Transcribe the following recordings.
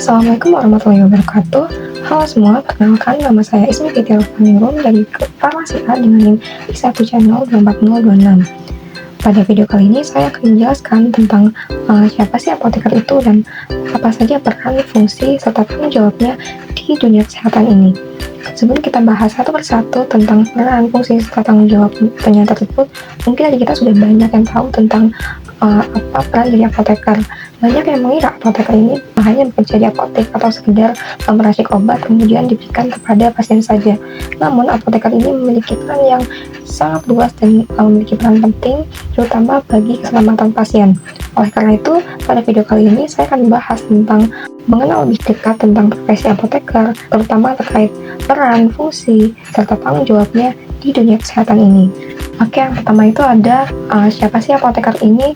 Assalamualaikum warahmatullahi wabarakatuh. Halo semua, perkenalkan nama saya Ismi Fitri Ningrum dari Farmasi A dengan NIM I1 Pada video kali ini saya akan menjelaskan tentang siapa sih apoteker itu dan apa saja peran, fungsi, serta tanggung jawabnya di dunia kesehatan ini. Sebelum kita bahas satu persatu tentang peran, fungsi, serta tanggung jawabnya tersebut, mungkin aja kita sudah banyak yang tahu tentang apa peran dari apoteker. Banyak yang mengira apoteker ini hanya bekerja di apotek atau sekedar meracik obat kemudian diberikan kepada pasien saja. Namun apoteker ini memiliki peran yang sangat luas dan memiliki peran penting terutama bagi keselamatan pasien. Oleh karena itu, pada video kali ini saya akan membahas tentang mengenal lebih dekat tentang profesi apoteker, terutama terkait peran, fungsi, serta tanggung jawabnya di dunia kesehatan ini. Oke, yang pertama itu ada siapa sih apoteker ini?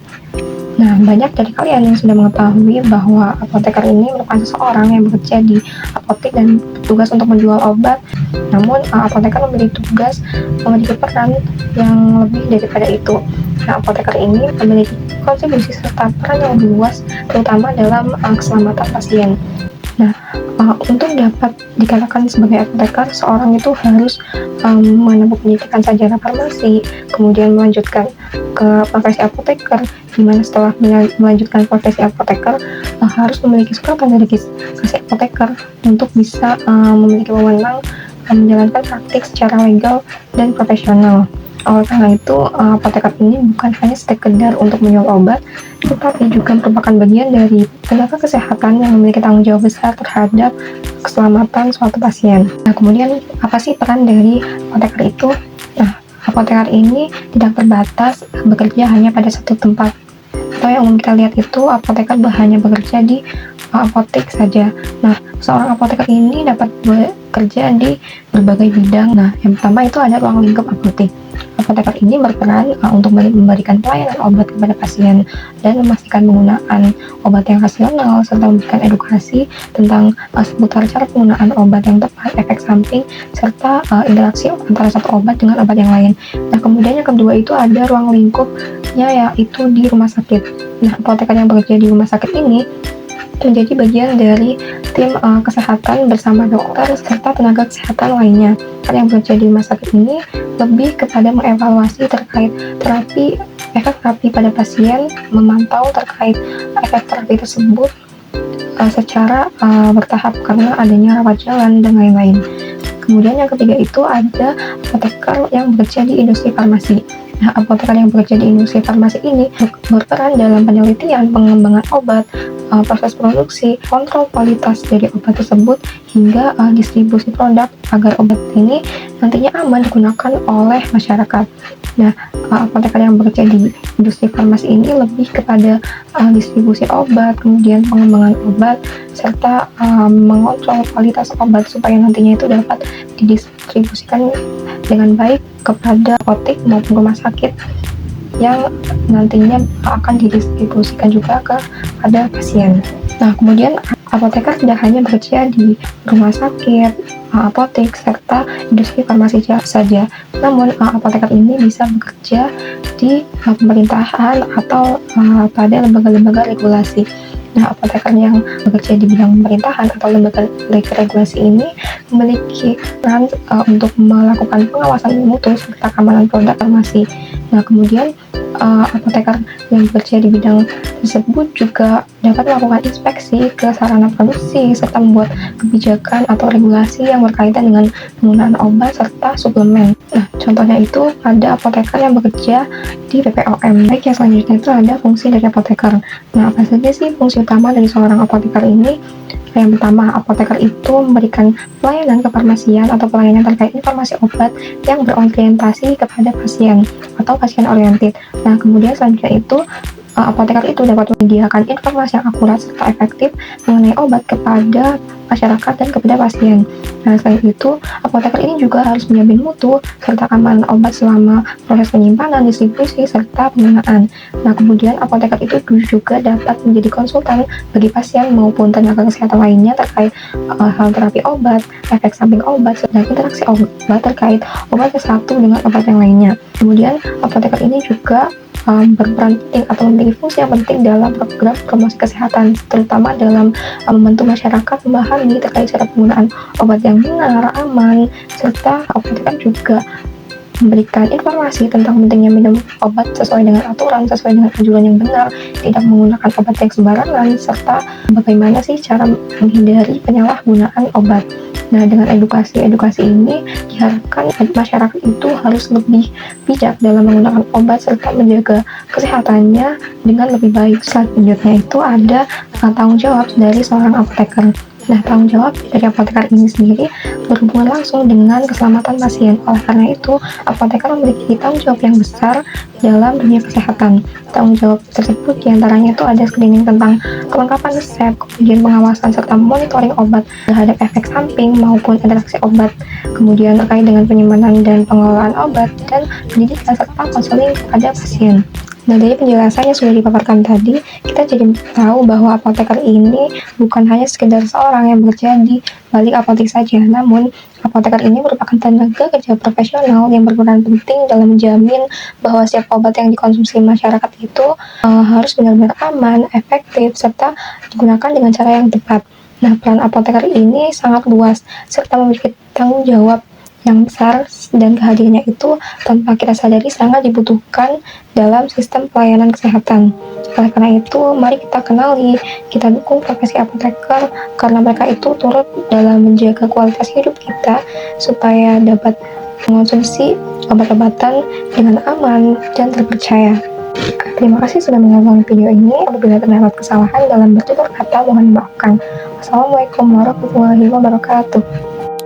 Nah, banyak dari kalian yang sudah mengetahui bahwa apoteker ini merupakan seseorang yang bekerja di apotek dan bertugas untuk menjual obat. Namun, apoteker memiliki peran yang lebih daripada itu. Nah, apoteker ini memiliki kontribusi serta peran yang lebih luas, terutama dalam keselamatan pasien. Nah, untuk dapat dikatakan sebagai apoteker, seorang itu harus menempuh pendidikan sarjana farmasi, kemudian melanjutkan ke profesi apoteker, di mana setelah melanjutkan profesi apoteker harus memiliki suratan dari registrasi apoteker untuk bisa memiliki wewenang menjalankan praktik secara legal dan profesional. Oleh karena itu, apoteker ini bukan hanya sekedar untuk menjual obat, tetapi juga merupakan bagian dari tenaga kesehatan yang memiliki tanggung jawab besar terhadap keselamatan suatu pasien. Nah, kemudian apa sih peran dari apoteker itu? Nah, apoteker ini tidak terbatas bekerja hanya pada satu tempat. Atau yang umum kita lihat itu apoteker hanya bekerja di apotek saja. Nah, seorang apoteker ini dapat bekerja di berbagai bidang. Nah, yang pertama itu ada ruang lingkup apotek. Apoteker ini berperan untuk memberikan pelayanan obat kepada pasien dan memastikan penggunaan obat yang rasional serta memberikan edukasi tentang seputar cara penggunaan obat yang tepat, efek samping, serta interaksi antara satu obat dengan obat yang lain. Nah, kemudian yang kedua itu ada ruang lingkupnya yaitu di rumah sakit. Nah, apoteker yang bekerja di rumah sakit ini menjadi bagian dari tim kesehatan bersama dokter serta tenaga kesehatan lainnya. Yang bekerja di rumah sakit ini lebih kepada mengevaluasi terkait efek terapi pada pasien, memantau terkait efek terapi tersebut secara bertahap karena adanya rawat jalan dan lain-lain. Kemudian yang ketiga itu ada apoteker yang bekerja di industri farmasi. Nah, apoteker yang bekerja di industri farmasi ini berperan dalam penelitian, pengembangan obat, proses produksi, kontrol kualitas dari obat tersebut, hingga distribusi produk agar obat ini nantinya aman digunakan oleh masyarakat. Nah, apoteker yang bekerja di industri farmasi ini lebih kepada distribusi obat, kemudian pengembangan obat, serta mengontrol kualitas obat supaya nantinya itu dapat didistribusikan dengan baik kepada apotek maupun rumah sakit yang nantinya akan didistribusikan juga kepada pasien. Nah, kemudian apoteker tidak hanya bekerja di rumah sakit, apotek, serta industri farmasi saja. Namun, apoteker ini bisa bekerja di pemerintahan atau pada lembaga-lembaga regulasi. Nah, apoteker yang bekerja di bidang pemerintahan atau lembaga regulasi ini memiliki peran untuk melakukan pengawasan mutu serta keamanan produk farmasi. Nah, kemudian apoteker yang bekerja di bidang tersebut juga dapat melakukan inspeksi ke sarana produksi serta membuat kebijakan atau regulasi yang berkaitan dengan penggunaan obat serta suplemen. Nah, contohnya itu ada apoteker yang bekerja di BPOM. Baik, yang selanjutnya itu ada fungsi dari apoteker. Nah, apa saja sih fungsi utama dari seorang apoteker ini? Yang pertama, apoteker itu memberikan pelayanan kefarmasian atau pelayanan terkait informasi obat yang berorientasi kepada pasien atau pasien oriented. Nah, kemudian selanjutnya itu apoteker itu dapat menyediakan informasi yang akurat serta efektif mengenai obat kepada masyarakat dan kepada pasien. Nah, selain itu, apoteker ini juga harus menjamin mutu serta keamanan obat selama proses penyimpanan, distribusi, serta penggunaan. Nah, kemudian apoteker itu juga dapat menjadi konsultan bagi pasien maupun tenaga kesehatan lainnya terkait hal terapi obat, efek samping obat, dan interaksi obat terkait obat yang satu dengan obat yang lainnya. Kemudian, apoteker ini juga berperan penting atau memiliki fungsi yang penting dalam program promosi kesehatan, terutama dalam membantu masyarakat memahami terkait cara penggunaan obat yang benar, aman, serta apoteker juga memberikan informasi tentang pentingnya minum obat sesuai dengan aturan, sesuai dengan anjuran yang benar, tidak menggunakan obat yang sembarangan, serta bagaimana sih cara menghindari penyalahgunaan obat. Nah, dengan edukasi ini diharapkan masyarakat itu harus lebih bijak dalam menggunakan obat serta menjaga kesehatannya dengan lebih baik. Selanjutnya itu ada tanggung jawab dari seorang apoteker. Nah, tanggung jawab dari apoteker ini sendiri berhubungan langsung dengan keselamatan pasien. Oleh karena itu, apoteker memiliki tanggung jawab yang besar dalam dunia kesehatan. Tanggung jawab tersebut diantaranya itu ada screening tentang kelengkapan resep, kemudian pengawasan serta monitoring obat terhadap efek samping maupun interaksi obat, kemudian terkait dengan penyimpanan dan pengelolaan obat, dan pendidikan serta konseling kepada pasien. Nah, dari penjelasan yang sudah dipaparkan tadi, kita jadi tahu bahwa apoteker ini bukan hanya sekedar seorang yang bekerja di balik apotek saja, namun apoteker ini merupakan tenaga kerja profesional yang berperan penting dalam menjamin bahwa setiap obat yang dikonsumsi masyarakat itu harus benar-benar aman, efektif, serta digunakan dengan cara yang tepat. Nah, peran apoteker ini sangat luas, serta memiliki tanggung jawab yang besar, dan kehadirannya itu tanpa kita sadari sangat dibutuhkan dalam sistem pelayanan kesehatan. Oleh karena itu, mari kita kenali, kita dukung profesi apoteker karena mereka itu turut dalam menjaga kualitas hidup kita supaya dapat mengonsumsi obat-obatan dengan aman dan terpercaya. Terima kasih sudah menonton video ini. Apabila terdapat kesalahan dalam bertutur kata, mohon dimaafkan. Wassalamualaikum warahmatullahi wabarakatuh.